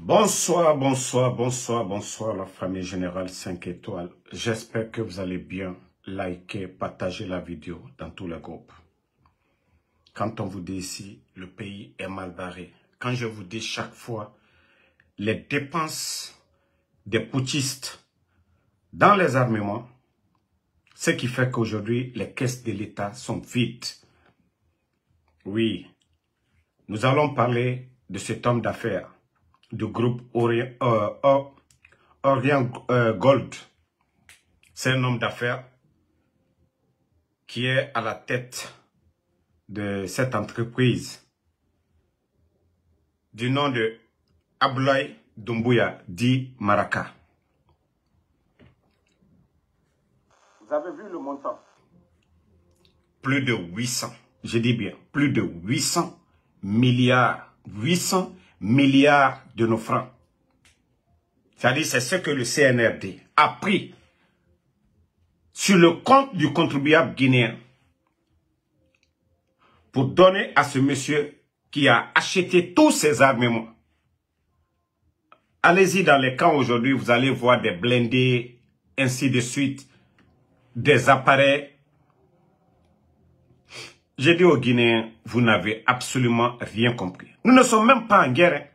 Bonsoir, bonsoir, bonsoir, bonsoir la famille générale 5 étoiles. J'espère que vous allez bien. Likez, partagez la vidéo dans tous les groupes. Quand on vous dit ici, le pays est mal barré. Quand je vous dis chaque fois, les dépenses des putschistes dans les armements, ce qui fait qu'aujourd'hui, les caisses de l'État sont vides. Oui, nous allons parler de cet homme d'affaires du groupe Orient Gold. C'est un homme d'affaires qui est à la tête de cette entreprise du nom de Abdoulaye Doumbouya, dit Maraka. Vous avez vu le montant? Plus de 800, je dis bien, plus de 800 milliards, 800 milliards de nos francs. C'est-à-dire, c'est ce que le CNRD a pris sur le compte du contribuable guinéen pour donner à ce monsieur qui a acheté tous ces armements. Allez-y dans les camps aujourd'hui, vous allez voir des blindés, ainsi de suite, des appareils. J'ai dit aux Guinéens, vous n'avez absolument rien compris. Nous ne sommes même pas en guerre. Hein.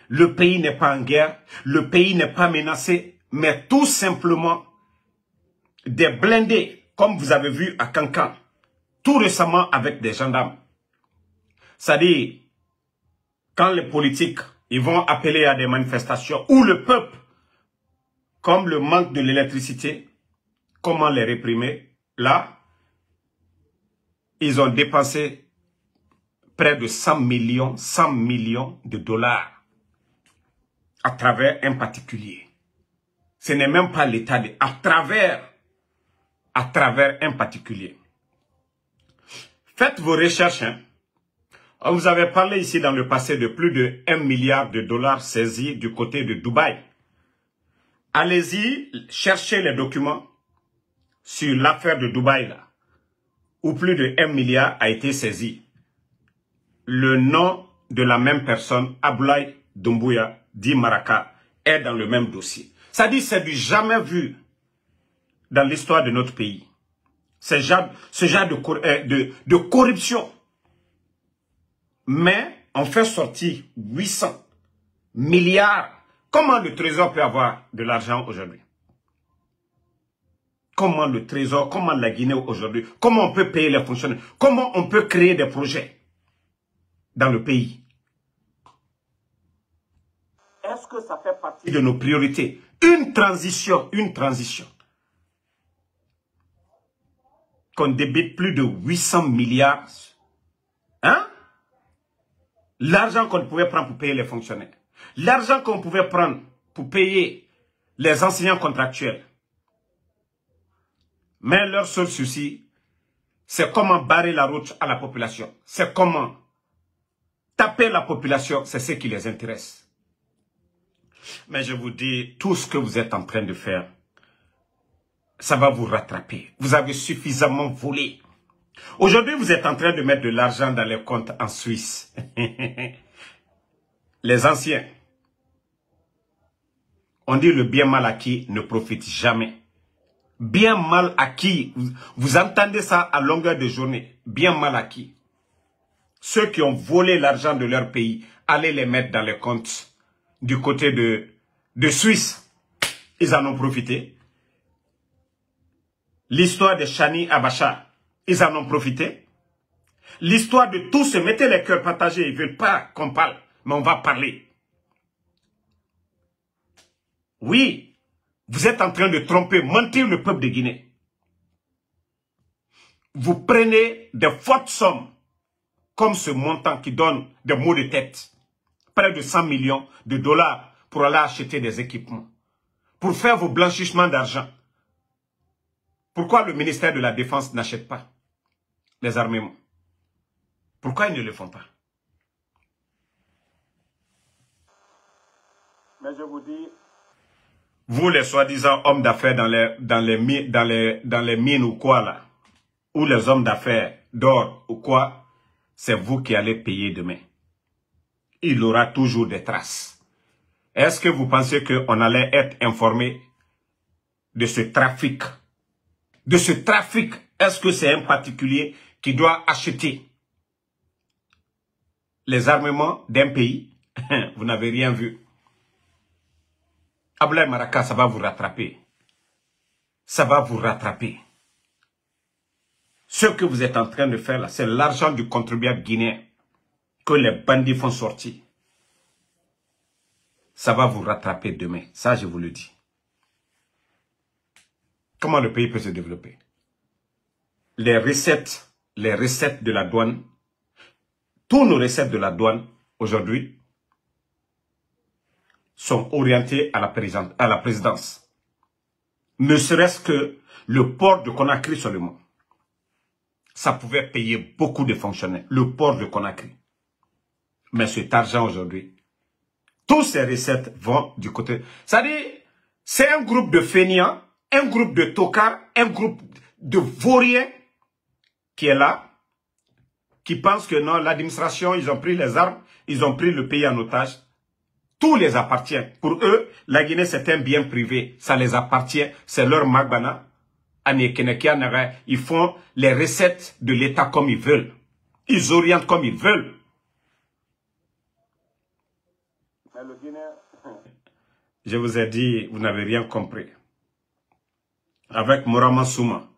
Le pays n'est pas en guerre, le pays n'est pas menacé, mais tout simplement des blindés, comme vous avez vu à Cancan, tout récemment avec des gendarmes. C'est-à-dire, quand les politiques ils vont appeler à des manifestations, ou le peuple, comme le manque de l'électricité, comment les réprimer? Là, ils ont dépensé près de 100 millions de dollars à travers un particulier. Ce n'est même pas l'État, à travers un particulier. Faites vos recherches. Hein. On vous avait parlé ici dans le passé de plus de 1 milliard de dollars saisis du côté de Dubaï. Allez-y, cherchez les documents sur l'affaire de Dubaï, là, où plus de 1 milliard a été saisi. Le nom de la même personne, Abdoulaye Doumbouya, dit Maraka, est dans le même dossier. Ça dit, c'est du jamais vu dans l'histoire de notre pays. Ce genre de corruption. Mais on fait sortir 800 milliards. Comment le Trésor peut avoir de l'argent aujourd'hui? Comment le Trésor, comment la Guinée aujourd'hui, comment on peut payer les fonctionnaires? Comment on peut créer des projets dans le pays? Est-ce que ça fait partie de nos priorités? Une transition. Qu'on débite plus de 800 milliards. Hein? L'argent qu'on pouvait prendre pour payer les fonctionnaires. L'argent qu'on pouvait prendre pour payer les enseignants contractuels. Mais leur seul souci, c'est comment barrer la route à la population. C'est comment taper la population, c'est ce qui les intéresse. Mais je vous dis, tout ce que vous êtes en train de faire, ça va vous rattraper. Vous avez suffisamment volé. Aujourd'hui, vous êtes en train de mettre de l'argent dans les comptes en Suisse. Les anciens, on dit le bien mal acquis ne profite jamais. Bien mal acquis, vous entendez ça à longueur de journée. Bien mal acquis. Ceux qui ont volé l'argent de leur pays, allez les mettre dans les comptes du côté de Suisse. Ils en ont profité. L'histoire de Chani Abacha, ils en ont profité. L'histoire de tous se mettez les cœurs partagés. Ils ne veulent pas qu'on parle, mais on va parler. Oui, vous êtes en train de tromper, mentir le peuple de Guinée. Vous prenez des fortes sommes, comme ce montant qui donne des maux de tête. Près de 100 millions de dollars pour aller acheter des équipements. Pour faire vos blanchissements d'argent. Pourquoi le ministère de la Défense n'achète pas les armements? Pourquoi ils ne le font pas? Mais je vous dis, vous les soi-disant hommes d'affaires dans les mines ou quoi là, ou les hommes d'affaires d'or ou quoi, c'est vous qui allez payer demain. Il aura toujours des traces. Est-ce que vous pensez qu'on allait être informé de ce trafic? De ce trafic, est-ce que c'est un particulier qui doit acheter les armements d'un pays? Vous n'avez rien vu. Abdoulaye Maraka, ça va vous rattraper. Ça va vous rattraper. Ce que vous êtes en train de faire là, c'est l'argent du contribuable guinéen que les bandits font sortir. Ça va vous rattraper demain. Ça, je vous le dis. Comment le pays peut se développer? Les recettes de la douane, tous nos recettes de la douane aujourd'hui sont orientées à la présidence. Ne serait-ce que le port de Conakry seulement. Ça pouvait payer beaucoup de fonctionnaires. Le port de Conakry. Mais cet argent aujourd'hui, toutes ces recettes vont du côté... C'est-à-dire, c'est un groupe de fainéants, un groupe de tocards, un groupe de vauriens qui est là, qui pense que non, l'administration, ils ont pris les armes, ils ont pris le pays en otage. Tout les appartient. Pour eux, la Guinée, c'est un bien privé. Ça les appartient. C'est leur magbana. Ils font les recettes de l'État comme ils veulent. Ils orientent comme ils veulent. Mais le Guinéen... Je vous ai dit, vous n'avez rien compris. Avec Morama Souma,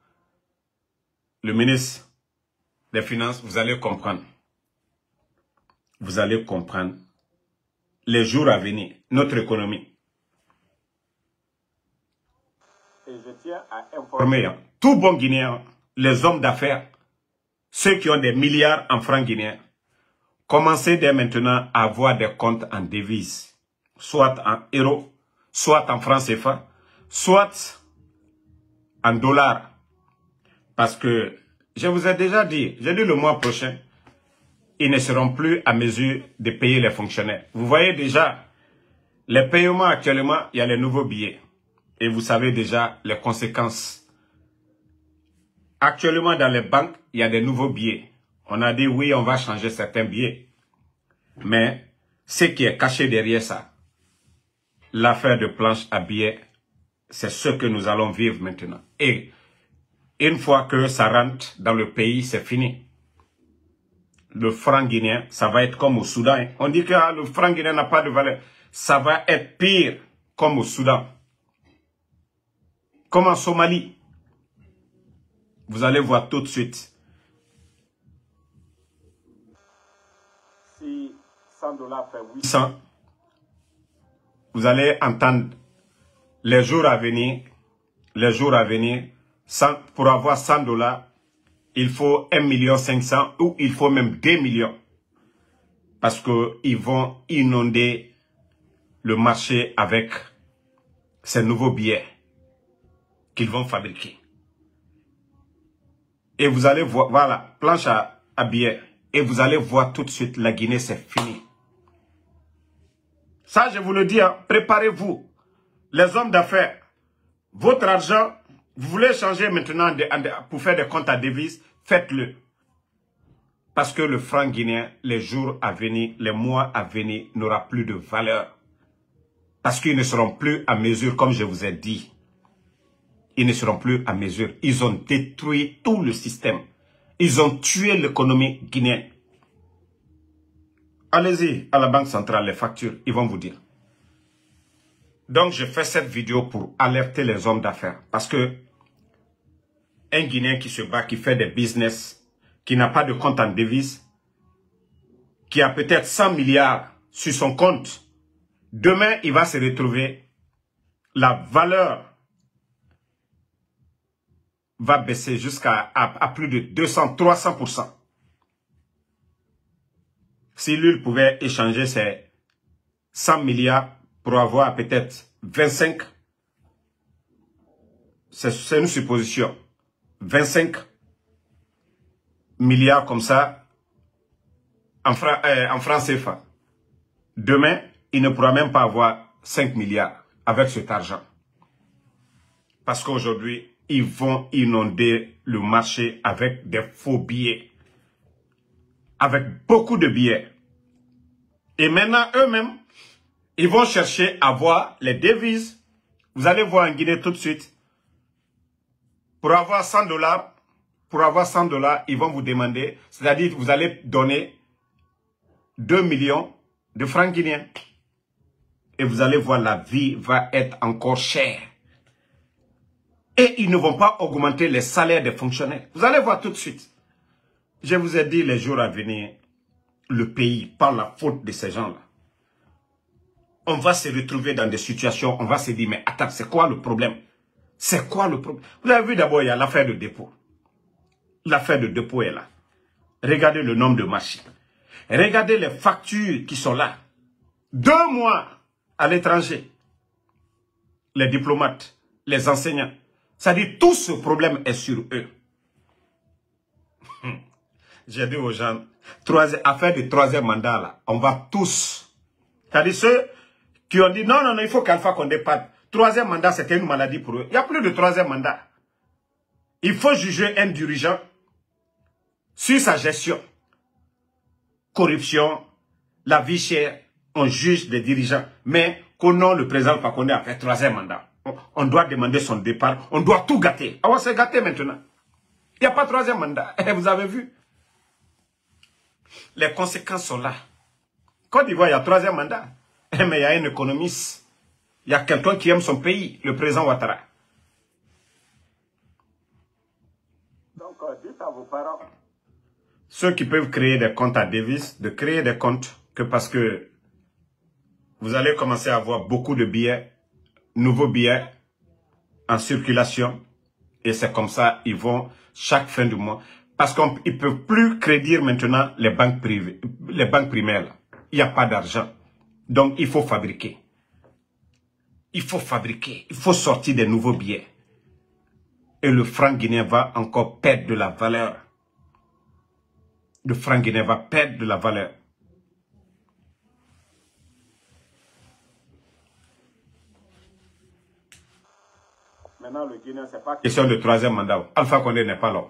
le ministre des Finances, vous allez comprendre. Vous allez comprendre les jours à venir, notre économie. Et je tiens à informer tout bon Guinéen, les hommes d'affaires, ceux qui ont des milliards en francs guinéens, commencez dès maintenant à avoir des comptes en devises, soit en euros, soit en francs CFA, soit en dollars. Parce que, je vous ai déjà dit, j'ai dit le mois prochain, ils ne seront plus à mesure de payer les fonctionnaires. Vous voyez déjà, les paiements actuellement, il y a les nouveaux billets. Et vous savez déjà les conséquences. Actuellement, dans les banques, il y a des nouveaux billets. On a dit oui, on va changer certains billets. Mais ce qui est caché derrière ça, l'affaire de planche à billets, c'est ce que nous allons vivre maintenant. Et une fois que ça rentre dans le pays, c'est fini. Le franc guinéen, ça va être comme au Soudan. On dit que le franc guinéen n'a pas de valeur. Ça va être pire comme au Soudan. Comme en Somalie. Vous allez voir tout de suite. Si 100 $ fait 800, vous allez entendre les jours à venir, pour avoir 100 $, il faut 1,5 million ou il faut même 2 millions. Parce qu'ils vont inonder le marché avec ces nouveaux billets qu'ils vont fabriquer. Et vous allez voir, voilà, planche à billets. Et vous allez voir tout de suite, la Guinée, c'est fini. Ça, je vous le dis, hein, préparez-vous. Les hommes d'affaires, votre argent, vous voulez changer maintenant pour faire des comptes à devises, faites-le. Parce que le franc guinéen, les jours à venir, les mois à venir, n'aura plus de valeur. Parce qu'ils ne seront plus à mesure, comme je vous ai dit. Ils ne seront plus à mesure. Ils ont détruit tout le système. Ils ont tué l'économie guinéenne. Allez-y à la Banque centrale, les factures, ils vont vous dire. Donc, je fais cette vidéo pour alerter les hommes d'affaires. Parce que un Guinéen qui se bat, qui fait des business, qui n'a pas de compte en devise, qui a peut-être 100 milliards sur son compte, demain, il va se retrouver, la valeur va baisser jusqu'à plus de 200-300%. Si lui pouvait échanger ses 100 milliards pour avoir peut-être 25, c'est une supposition, 25 milliards comme ça en francs CFA. Demain, il ne pourra même pas avoir 5 milliards avec cet argent. Parce qu'aujourd'hui, ils vont inonder le marché avec des faux billets. Avec beaucoup de billets. Et maintenant, eux-mêmes, Ils vont chercher à voir les devises. Vous allez voir en Guinée tout de suite. Pour avoir 100 $, ils vont vous demander, c'est-à-dire que vous allez donner 2 millions de francs guinéens. Et vous allez voir, la vie va être encore chère. Et ils ne vont pas augmenter les salaires des fonctionnaires. Vous allez voir tout de suite. Je vous ai dit les jours à venir, le pays, par la faute de ces gens-là, on va se retrouver dans des situations, on va se dire, mais attends, c'est quoi le problème? C'est quoi le problème? Vous avez vu d'abord, il y a l'affaire de dépôt. L'affaire de dépôt est là. Regardez le nombre de machines. Regardez les factures qui sont là. 2 mois à l'étranger. Les diplomates, les enseignants. C'est-à-dire, tout ce problème est sur eux. J'ai dit aux gens, affaire de 3e mandat, là, on va tous. C'est-à-dire, ceux qui ont dit, non, il faut qu'Alpha Condé parte. 3e mandat, c'était une maladie pour eux. Il n'y a plus de 3e mandat. Il faut juger un dirigeant sur sa gestion. Corruption, la vie chère, on juge des dirigeants. Mais qu'au nom, le président Alpha Condé a fait 3e mandat. On doit demander son départ. On doit tout gâter. Ah, on s'est gâté maintenant. Il n'y a pas 3e mandat. Vous avez vu? Les conséquences sont là. Côte d'Ivoire, il y a 3e mandat. Mais il y a un économiste. Il y a quelqu'un qui aime son pays, le président Ouattara. Donc, dites à vos parents, ceux qui peuvent créer des comptes à devises, de créer des comptes, que parce que vous allez commencer à avoir beaucoup de billets, nouveaux billets en circulation. Et c'est comme ça, ils vont chaque fin du mois. Parce qu'ils ne peuvent plus créditer maintenant les banques privées, les banques primaires. Là. Il n'y a pas d'argent. Donc, il faut fabriquer. Il faut fabriquer. Il faut sortir des nouveaux billets. Et le franc guinéen va encore perdre de la valeur. Le franc guinéen va perdre de la valeur. Maintenant, le Guinéen, c'est pas question de 3e mandat. Alpha Condé n'est pas là.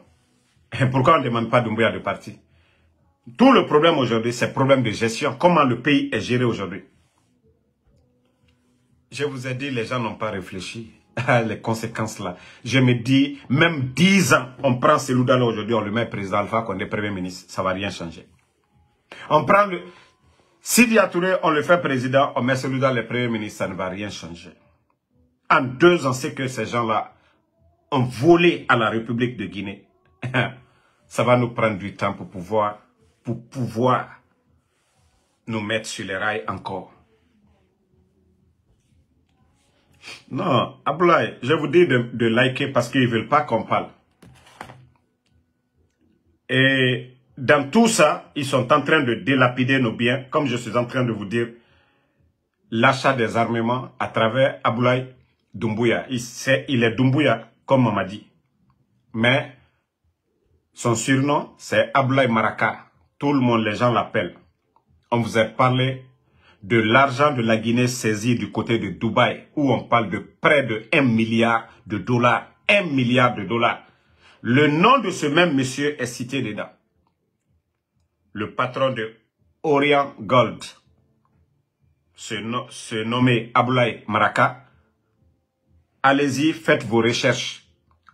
Et pourquoi on ne demande pas Doumbouya de partir? Tout le problème aujourd'hui, c'est le problème de gestion. Comment le pays est géré aujourd'hui. Je vous ai dit, les gens n'ont pas réfléchi à les conséquences là. Je me dis, même 10 ans, on prend Selouda là aujourd'hui, on le met président Alpha Condé Premier ministre. Ça ne va rien changer. On prend le... Sidya Touré, on le fait président, on met Selouda le Premier ministre, ça ne va rien changer. En 2 ans, c'est que ces gens-là ont volé à la République de Guinée. Ça va nous prendre du temps pour pouvoir nous mettre sur les rails encore. Non, Abdoulaye, je vous dis de liker parce qu'ils ne veulent pas qu'on parle. Et dans tout ça, ils sont en train de dilapider nos biens, comme je suis en train de vous dire, l'achat des armements à travers Abdoulaye Doumbouya. Il est Doumbouya, comme on m'a dit. Mais son surnom, c'est Abdoulaye Maraka. Tout le monde, les gens l'appellent. On vous a parlé de l'argent de la Guinée saisi du côté de Dubaï, où on parle de près de 1 milliard de dollars. 1 milliard de dollars. Le nom de ce même monsieur est cité dedans. Le patron de Orient Gold, se nommé Abdoulaye Maraka. Allez-y, faites vos recherches.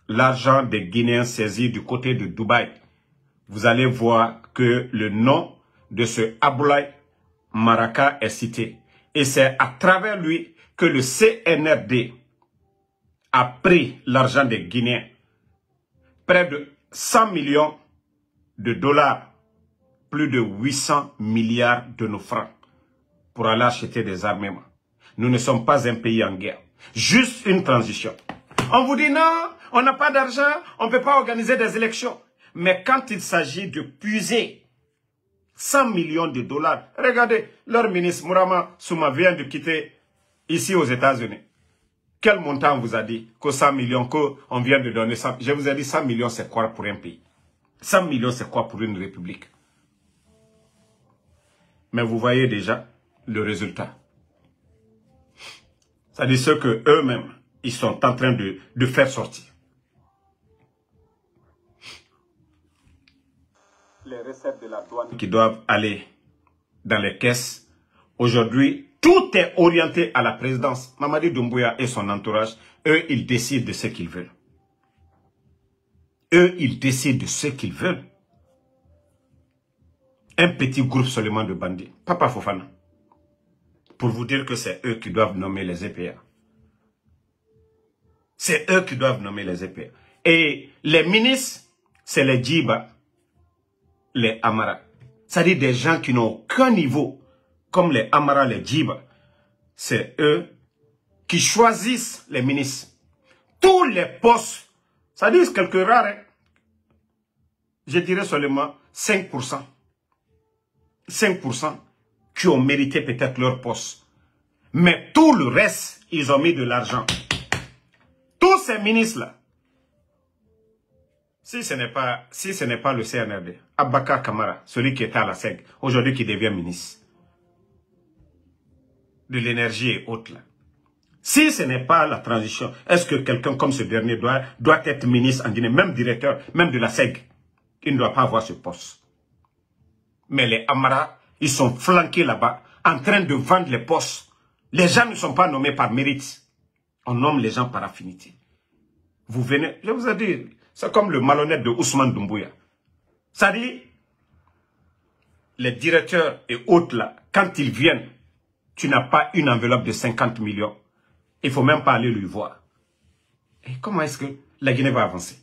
L'argent des Guinéens saisi du côté de Dubaï. Vous allez voir que le nom de ce Abdoulaye Maraka est cité. Et c'est à travers lui que le CNRD a pris l'argent des Guinéens. Près de 100 millions de dollars, plus de 800 milliards de nos francs pour aller acheter des armements. Nous ne sommes pas un pays en guerre. Juste une transition. On vous dit non, on n'a pas d'argent, on ne peut pas organiser des élections. Mais quand il s'agit de puiser 100 millions de dollars, regardez, leur ministre Mourama Souma vient de quitter ici aux États-Unis. Quel montant on vous a dit que 100 millions, qu'on vient de donner 100, je vous ai dit 100 millions c'est quoi pour un pays? 100 millions c'est quoi pour une république? Mais vous voyez déjà le résultat. C'est-à-dire ce que eux-mêmes, ils sont en train de faire sortir. Les recettes de la douane qui doivent aller dans les caisses. Aujourd'hui, Tout est orienté à la présidence. Mamadi Doumbouya et son entourage, eux, ils décident de ce qu'ils veulent. Eux, ils décident de ce qu'ils veulent. Un petit groupe seulement de bandits. Papa Fofana. Pour vous dire que c'est eux qui doivent nommer les EPA. C'est eux qui doivent nommer les EPA. Et les ministres, c'est les Djiba, les Amara. C'est-à-dire des gens qui n'ont aucun niveau, comme les Amara, les Djiba. C'est eux qui choisissent les ministres. Tous les postes, ça dit quelques rares, hein? Je dirais seulement 5%. 5% qui ont mérité peut-être leur poste. Mais tout le reste, ils ont mis de l'argent. Tous ces ministres-là, si ce n'est pas le CNRD, Abaka Kamara, celui qui était à la SEG, aujourd'hui qui devient ministre de l'énergie et autres là. Si ce n'est pas la transition, est-ce que quelqu'un comme ce dernier doit être ministre en Guinée, même directeur, même de la SEG? Il ne doit pas avoir ce poste. Mais les Amara, ils sont flanqués là-bas, en train de vendre les postes. Les gens ne sont pas nommés par mérite. On nomme les gens par affinité. Vous venez, je vous ai dit, c'est comme le malhonnête de Ousmane Doumbouya. Ça dit, les directeurs et autres là, quand ils viennent, tu n'as pas une enveloppe de 50 millions. Il ne faut même pas aller lui voir. Et comment est-ce que la Guinée va avancer?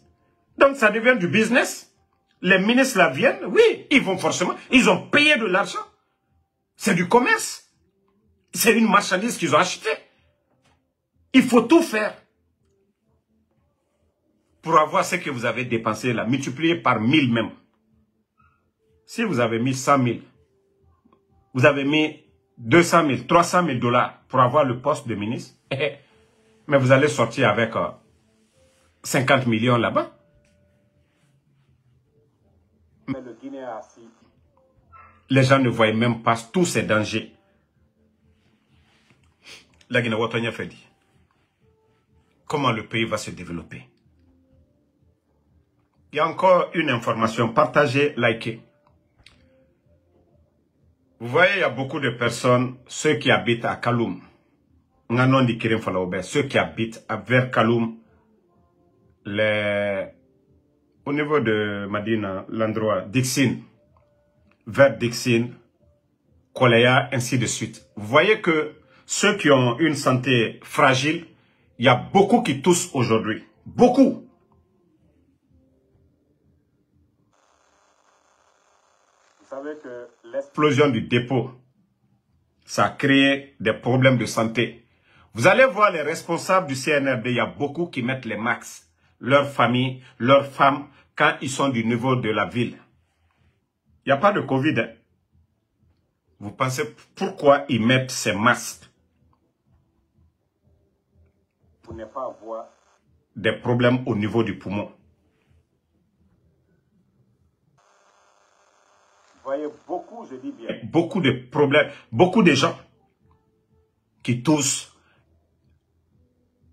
Donc ça devient du business. Les ministres là viennent, oui, ils vont forcément, ils ont payé de l'argent. C'est du commerce. C'est une marchandise qu'ils ont achetée. Il faut tout faire pour avoir ce que vous avez dépensé là, multiplié par 1000 même. Si vous avez mis 100 000, vous avez mis 200 000, 300 000 dollars pour avoir le poste de ministre, mais vous allez sortir avec 50 millions là-bas. Mais le Guinéen assis. Les gens ne voyaient même pas tous ces dangers. La Guinée Ouattania fait dire. Comment le pays va se développer? Il y a encore une information. Partagez, likez. Vous voyez, il y a beaucoup de personnes, ceux qui habitent à Kaloum. Ceux qui habitent vers Kaloum, au niveau de Madina, l'endroit Dixine, vers Dixine, Koleya, ainsi de suite. Vous voyez que ceux qui ont une santé fragile, il y a beaucoup qui toussent aujourd'hui. Beaucoup. Vous savez que l'explosion du dépôt, ça a créé des problèmes de santé. Vous allez voir les responsables du CNRD, il y a beaucoup qui mettent les masques. Leur famille, leurs femmes, quand ils sont du niveau de la ville. Il n'y a pas de Covid. Hein. Vous pensez pourquoi ils mettent ces masques? Pour ne pas avoir des problèmes au niveau du poumon. Vous voyez beaucoup, je dis bien, beaucoup de problèmes, beaucoup de gens qui toussent.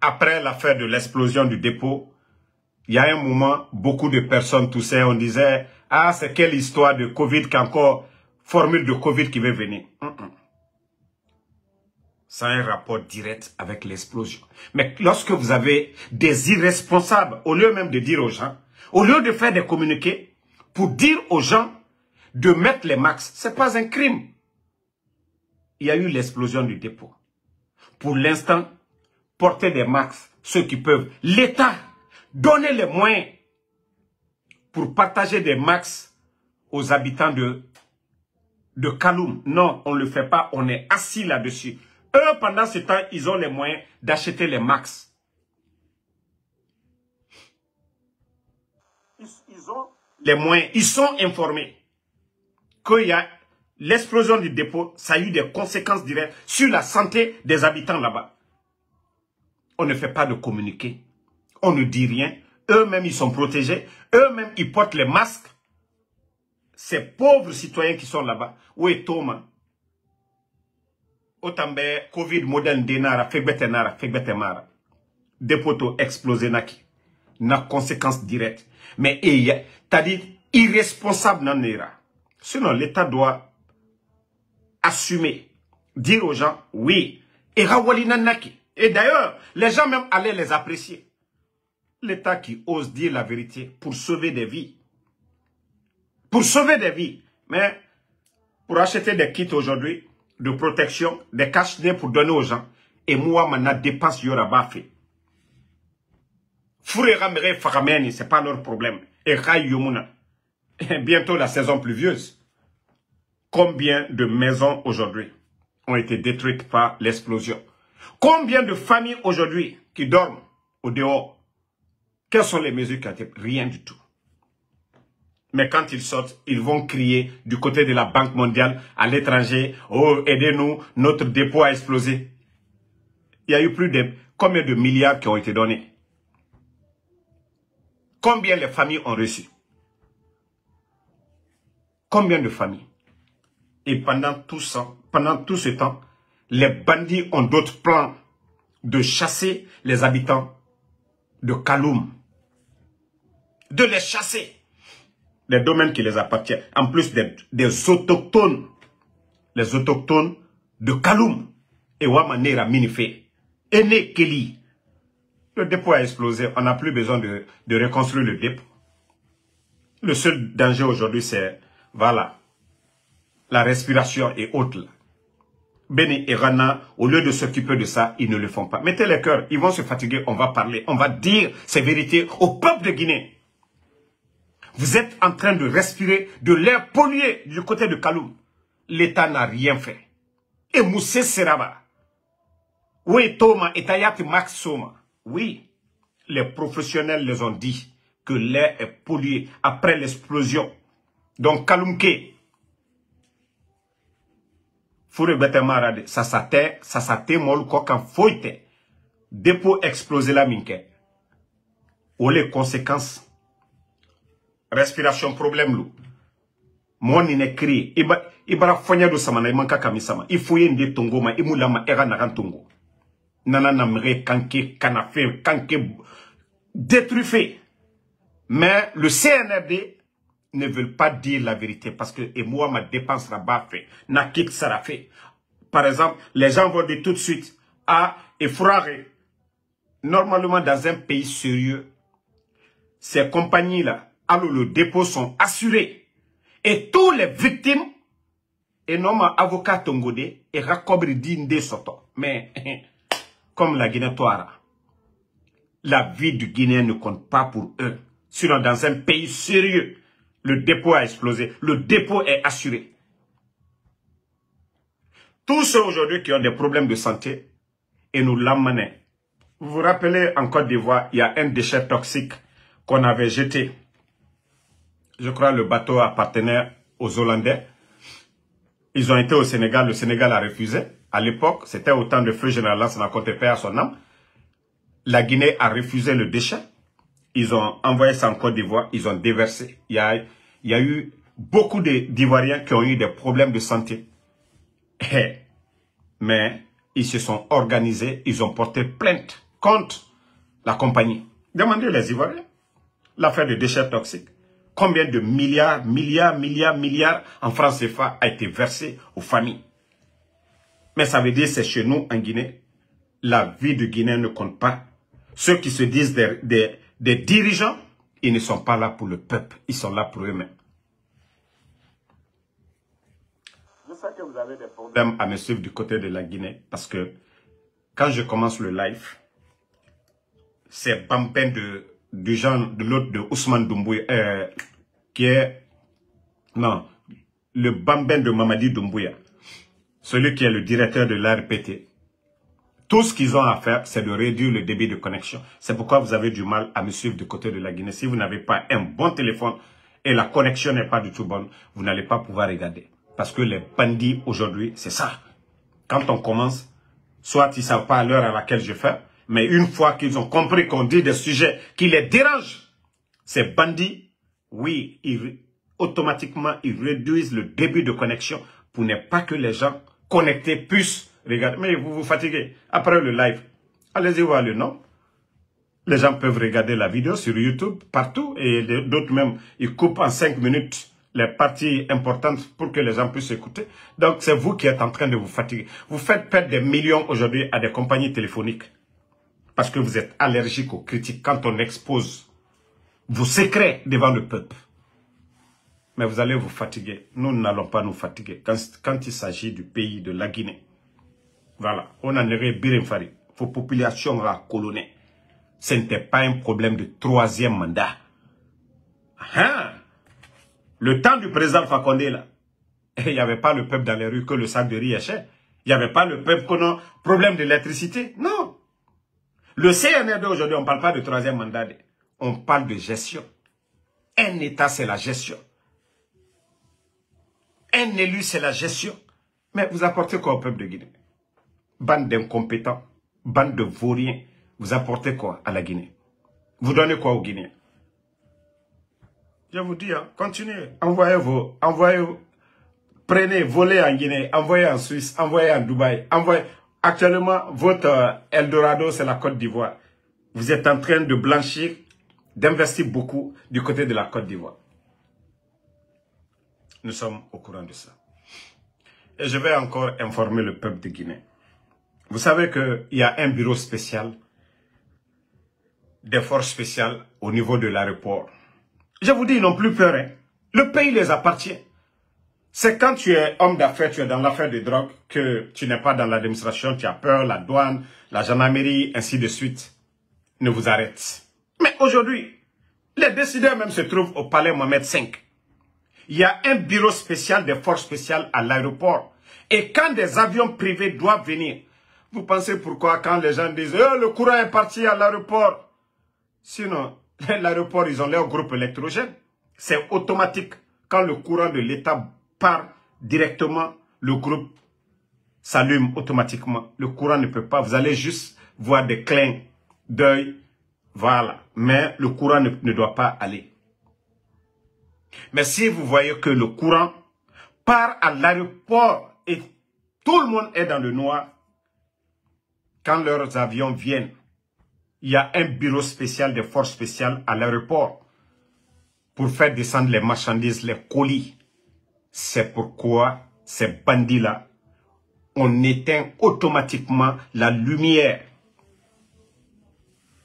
Après l'affaire de l'explosion du dépôt, il y a un moment, beaucoup de personnes toussaient, on disait, ah, c'est quelle histoire de Covid qu'encore, formule de Covid qui va venir. Ça a un rapport direct avec l'explosion. Mais lorsque vous avez des irresponsables, au lieu même de dire aux gens, au lieu de faire des communiqués, pour dire aux gens de mettre les masques, ce n'est pas un crime. Il y a eu l'explosion du dépôt. Pour l'instant, porter des masques, ceux qui peuvent, l'État, donner les moyens pour partager des masques aux habitants de Kaloum. Non, on ne le fait pas, on est assis là-dessus. Eux, pendant ce temps, ils ont les moyens d'acheter les masques. Ils ont les moyens, ils sont informés qu'il y a l'explosion du dépôt, ça a eu des conséquences directes sur la santé des habitants là-bas. On ne fait pas de communiqué, on ne dit rien. Eux-mêmes, ils sont protégés. Eux-mêmes, ils portent les masques. Ces pauvres citoyens qui sont là-bas. Où est Thomas? Otambe, Covid, modèle denara, fegbetenara, fegbetemara. Dépoto explosé naki. Na conséquence directe. Mais, t'as dit, irresponsable n'en ira. Sinon, l'État doit assumer dire aux gens, oui, et Rawali Nanaki. Et d'ailleurs, les gens même allaient les apprécier. L'État qui ose dire la vérité pour sauver des vies. Pour sauver des vies. Mais pour acheter des kits aujourd'hui de protection, des cache-nez pour donner aux gens, et moi, maintenant, dépense Yoraba fait. Fourera Mere Farameni, ce n'est pas leur problème. Et Rai Yomuna. Bientôt la saison pluvieuse. Combien de maisons aujourd'hui ont été détruites par l'explosion? Combien de familles aujourd'hui qui dorment au dehors? Quelles sont les mesures qui ont été? Rien du tout. Mais quand ils sortent, ils vont crier du côté de la Banque mondiale, à l'étranger, oh, aidez-nous, notre dépôt a explosé. Il y a eu plus de combien de milliards qui ont été donnés? Combien les familles ont reçu? Combien de familles? Et pendant tout ce temps, les bandits ont d'autres plans de chasser les habitants de Kaloum. De les chasser. Les domaines qui les appartiennent. En plus des autochtones. Les autochtones de Kaloum. Et Wamanera Minifé. Ene Keli. Le dépôt a explosé. On n'a plus besoin de reconstruire le dépôt. Le seul danger aujourd'hui, c'est, voilà, la respiration et autres. Beni et Rana, au lieu de s'occuper de ça, ils ne le font pas. Mettez les cœurs, ils vont se fatiguer, on va parler, on va dire ces vérités au peuple de Guinée. Vous êtes en train de respirer de l'air pollué du côté de Kaloum. L'État n'a rien fait. Et Moussé Seraba. Oui, Thomas et Tayati Max Soma. Oui, les professionnels les ont dit que l'air est pollué après l'explosion. Donc Kaloumke, Foure Betemarade, ça s'atte mol kokan foite. Dépôt explosé la minke. Ou les conséquences. Respiration problème lou. Mon inécrit. Ibara fonya do samana imanka kamisama. Ifoye nde tongo ma imulama era naran tongo. Nana namre kanke kanafé kanke détruffé. Mais le CNRD ne veulent pas dire la vérité parce que et moi ma dépense là-bas fait. Na kik sera fait. Par exemple, les gens vont dire tout de suite ah et frère. Normalement dans un pays sérieux, ces compagnies là, alors le dépôt sont assurés et tous les victimes et non ma avocat tongodé et rakobri dinde soto. Mais comme la Guinée-Toara, la vie du Guinéen ne compte pas pour eux. Sinon dans un pays sérieux, le dépôt a explosé. Le dépôt est assuré. Tous ceux aujourd'hui qui ont des problèmes de santé, et nous l'amenons. Vous vous rappelez, en Côte d'Ivoire, il y a un déchet toxique qu'on avait jeté. Je crois que le bateau appartenait aux Hollandais. Ils ont été au Sénégal. Le Sénégal a refusé. À l'époque, c'était au temps de feu général Lance Nakonte Paix à son âme. La Guinée a refusé le déchet. Ils ont envoyé ça en Côte d'Ivoire, ils ont déversé. Il y a eu beaucoup d'Ivoiriens qui ont eu des problèmes de santé. Mais ils se sont organisés, ils ont porté plainte contre la compagnie. Demandez les Ivoiriens. L'affaire de déchets toxiques. Combien de milliards en francs CFA a été versé aux familles. Mais ça veut dire que c'est chez nous en Guinée. La vie du Guinéen ne compte pas. Ceux qui se disent des dirigeants, ils ne sont pas là pour le peuple, ils sont là pour eux-mêmes. Je sais que vous avez des problèmes à me suivre du côté de la Guinée, parce que quand je commence le live, c'est Bampen du genre de l'autre de Ousmane Doumbouya, qui est, non, le Bamben de Mamadi Doumbouya, celui qui est le directeur de l'ARPT. Tout ce qu'ils ont à faire, c'est de réduire le débit de connexion. C'est pourquoi vous avez du mal à me suivre du côté de la Guinée. Si vous n'avez pas un bon téléphone et la connexion n'est pas du tout bonne, vous n'allez pas pouvoir regarder. Parce que les bandits aujourd'hui, c'est ça. Quand on commence, soit ils ne savent pas à l'heure à laquelle je fais, mais une fois qu'ils ont compris qu'on dit des sujets qui les dérangent, ces bandits, oui, automatiquement, ils réduisent le débit de connexion pour ne pas que les gens connectés puissent regarder. Mais vous vous fatiguez. Après le live, allez-y voir le nom. Les gens peuvent regarder la vidéo sur YouTube, partout. Et d'autres même, ils coupent en 5 minutes les parties importantes pour que les gens puissent écouter. Donc, c'est vous qui êtes en train de vous fatiguer. Vous faites perdre des millions aujourd'hui à des compagnies téléphoniques. Parce que vous êtes allergique aux critiques quand on expose vos secrets devant le peuple. Mais vous allez vous fatiguer. Nous n'allons pas nous fatiguer. Quand il s'agit du pays de la Guinée. Voilà. On en aurait Birimfari. Vos populations colonnées. Ce n'était pas un problème de troisième mandat. Ah, le temps du président Fakonde, là, il n'y avait pas le peuple dans les rues que le sac de riz est cher. Il n'y avait pas le peuple qu'on a problème d'électricité. Non. Le CNRD aujourd'hui, on ne parle pas de troisième mandat. On parle de gestion. Un État, c'est la gestion. Un élu, c'est la gestion. Mais vous apportez quoi au peuple de Guinée? Bande d'incompétents, bande de vauriens. Vous apportez quoi à la Guinée? Vous donnez quoi aux Guinéens? Je vous dis, hein, continuez. Prenez, volez en Guinée, envoyez en Suisse, envoyez en Dubaï. Actuellement, votre Eldorado, c'est la Côte d'Ivoire. Vous êtes en train de blanchir, d'investir beaucoup du côté de la Côte d'Ivoire. Nous sommes au courant de ça. Et je vais encore informer le peuple de Guinée. Vous savez qu'il y a un bureau spécial, des forces spéciales au niveau de l'aéroport. Je vous dis, ils n'ont plus peur. Hein. Le pays les appartient. C'est quand tu es homme d'affaires, tu es dans l'affaire de drogue, que tu n'es pas dans l'administration, tu as peur, la douane, la gendarmerie, ainsi de suite, ne vous arrête. Mais aujourd'hui, les décideurs même se trouvent au palais Mohamed V. Il y a un bureau spécial des forces spéciales à l'aéroport. Et quand des avions privés doivent venir, vous pensez pourquoi quand les gens disent « Oh, le courant est parti à l'aéroport ». Sinon, l'aéroport, ils ont leur groupe électrogène. C'est automatique. Quand le courant de l'État part directement, le groupe s'allume automatiquement. Le courant ne peut pas. Vous allez juste voir des clins d'œil. Voilà. Mais le courant ne doit pas aller. Mais si vous voyez que le courant part à l'aéroport et tout le monde est dans le noir, quand leurs avions viennent, il y a un bureau spécial des forces spéciales à l'aéroport pour faire descendre les marchandises, les colis. C'est pourquoi ces bandits-là, on éteint automatiquement la lumière.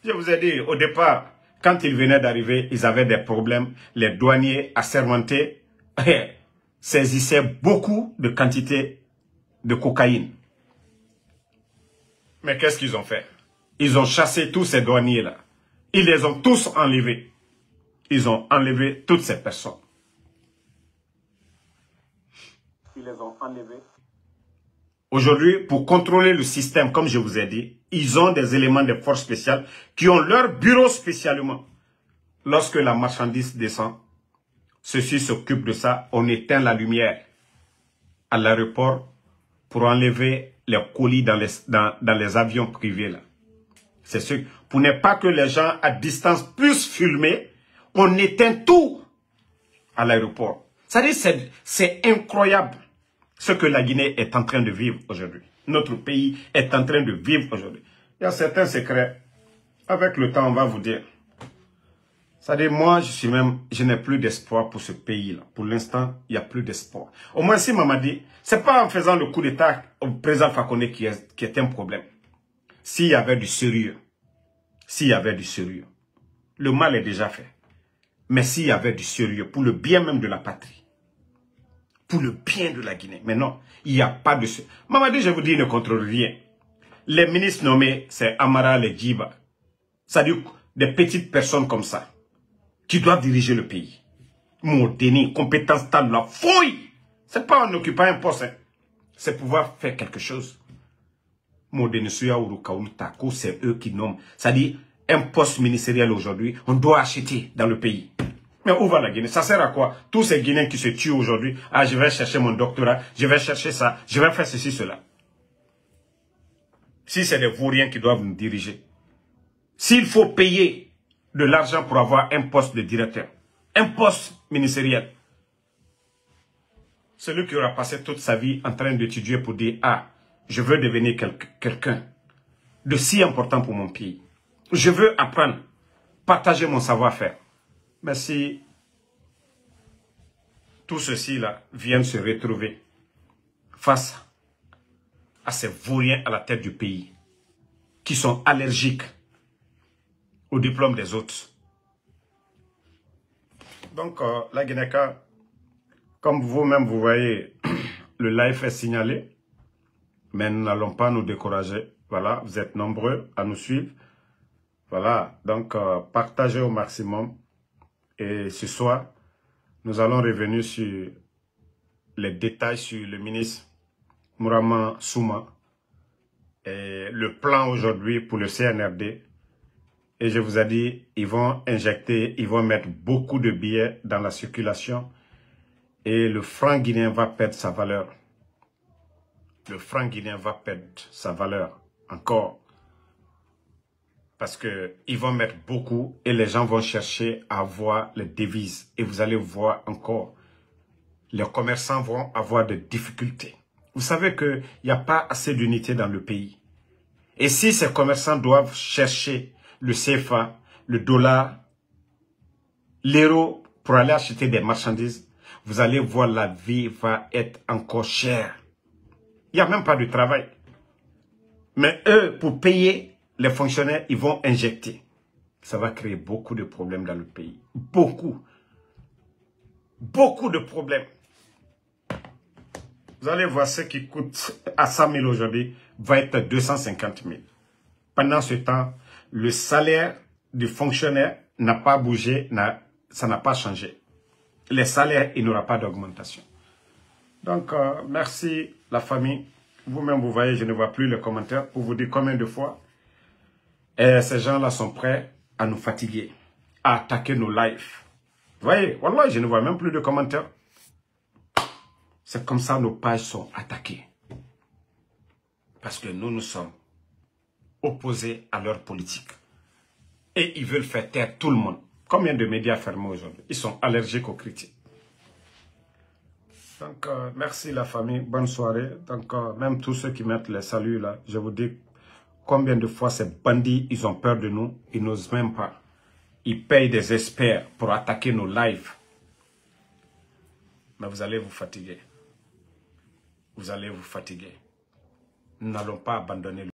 Je vous ai dit, au départ, quand ils venaient d'arriver, ils avaient des problèmes. Les douaniers assermentés saisissaient beaucoup de quantités de cocaïne. Mais qu'est-ce qu'ils ont fait? Ils ont chassé tous ces douaniers-là. Ils les ont tous enlevés. Ils ont enlevé toutes ces personnes. Ils les ont enlevés. Aujourd'hui, pour contrôler le système, comme je vous ai dit, ils ont des éléments de force spéciales qui ont leur bureau spécialement. Lorsque la marchandise descend, ceux-ci s'occupent de ça. On éteint la lumière à l'aéroport pour enlever les colis dans les avions privés là. C'est ce. Pour ne pas que les gens à distance puissent filmer, on éteint tout à l'aéroport. C'est-à-dire, c'est incroyable ce que la Guinée est en train de vivre aujourd'hui. Notre pays est en train de vivre aujourd'hui. Il y a certains secrets. Avec le temps, on va vous dire. C'est-à-dire, moi, je n'ai plus d'espoir pour ce pays-là. Pour l'instant, il n'y a plus d'espoir. Au moins, si Mamadi, c'est pas en faisant le coup d'État au président Fakonde qui est un problème. S'il y avait du sérieux, le mal est déjà fait. Mais s'il y avait du sérieux, pour le bien même de la patrie, pour le bien de la Guinée, mais non, il n'y a pas de sérieux. Mamadi, je vous dis, il ne contrôle rien. Les ministres nommés, c'est Amara, les Djiba. C'est-à-dire des petites personnes comme ça, qui doivent diriger le pays. Mon déni, compétence, talent, la fouille. C'est pas en occupant un poste, hein. C'est pouvoir faire quelque chose. C'est eux qui nomment. C'est-à-dire, un poste ministériel aujourd'hui, on doit acheter dans le pays. Mais où va la Guinée? Ça sert à quoi? Tous ces Guinéens qui se tuent aujourd'hui, ah, je vais chercher mon doctorat, je vais chercher ça, je vais faire ceci, cela. Si c'est des vauriens qui doivent nous diriger, s'il faut payer de l'argent pour avoir un poste de directeur, un poste ministériel, celui qui aura passé toute sa vie en train d'étudier pour dire, ah, je veux devenir quelqu'un de si important pour mon pays. Je veux apprendre, partager mon savoir-faire. Mais si Tout ceci là viennent se retrouver face à ces vauriens à la tête du pays qui sont allergiques au diplôme des autres. Donc, la Guinée-Ca, comme vous-même vous voyez, le live est signalé, mais nous n'allons pas nous décourager. Voilà, vous êtes nombreux à nous suivre. Voilà, donc partagez au maximum. Et ce soir, nous allons revenir sur les détails sur le ministre Mouraman Souma et le plan aujourd'hui pour le CNRD. Et je vous ai dit, ils vont injecter, ils vont mettre beaucoup de billets dans la circulation et le franc guinéen va perdre sa valeur. Le franc guinéen va perdre sa valeur encore. Parce qu'ils vont mettre beaucoup et les gens vont chercher à avoir les devises. Et vous allez voir encore, les commerçants vont avoir des difficultés. Vous savez qu'il n'y a pas assez d'unité dans le pays. Et si ces commerçants doivent chercher le CFA, le dollar, l'euro pour aller acheter des marchandises, vous allez voir la vie va être encore chère. Il n'y a même pas de travail. Mais eux, pour payer les fonctionnaires, ils vont injecter. Ça va créer beaucoup de problèmes dans le pays. Beaucoup. Beaucoup de problèmes. Vous allez voir ce qui coûte à 100 000 aujourd'hui va être 250 000. Pendant ce temps, le salaire du fonctionnaire n'a pas bougé, ça n'a pas changé. Les salaires, il n'y aura pas d'augmentation. Donc, merci la famille. Vous-même, vous voyez, je ne vois plus les commentaires pour vous dire combien de fois ces gens-là sont prêts à nous fatiguer, à attaquer nos lives. Vous voyez, wallah, je ne vois même plus de commentaires. C'est comme ça que nos pages sont attaquées. Parce que nous sommes opposés à leur politique. Et ils veulent faire taire tout le monde. Combien de médias fermés aujourd'hui? Ils sont allergiques aux critiques. Donc, merci la famille. Bonne soirée. Donc, même tous ceux qui mettent les saluts là, je vous dis combien de fois ces bandits, ils ont peur de nous. Ils n'osent même pas. Ils payent des experts pour attaquer nos lives. Mais vous allez vous fatiguer. Vous allez vous fatiguer. Nous n'allons pas abandonner le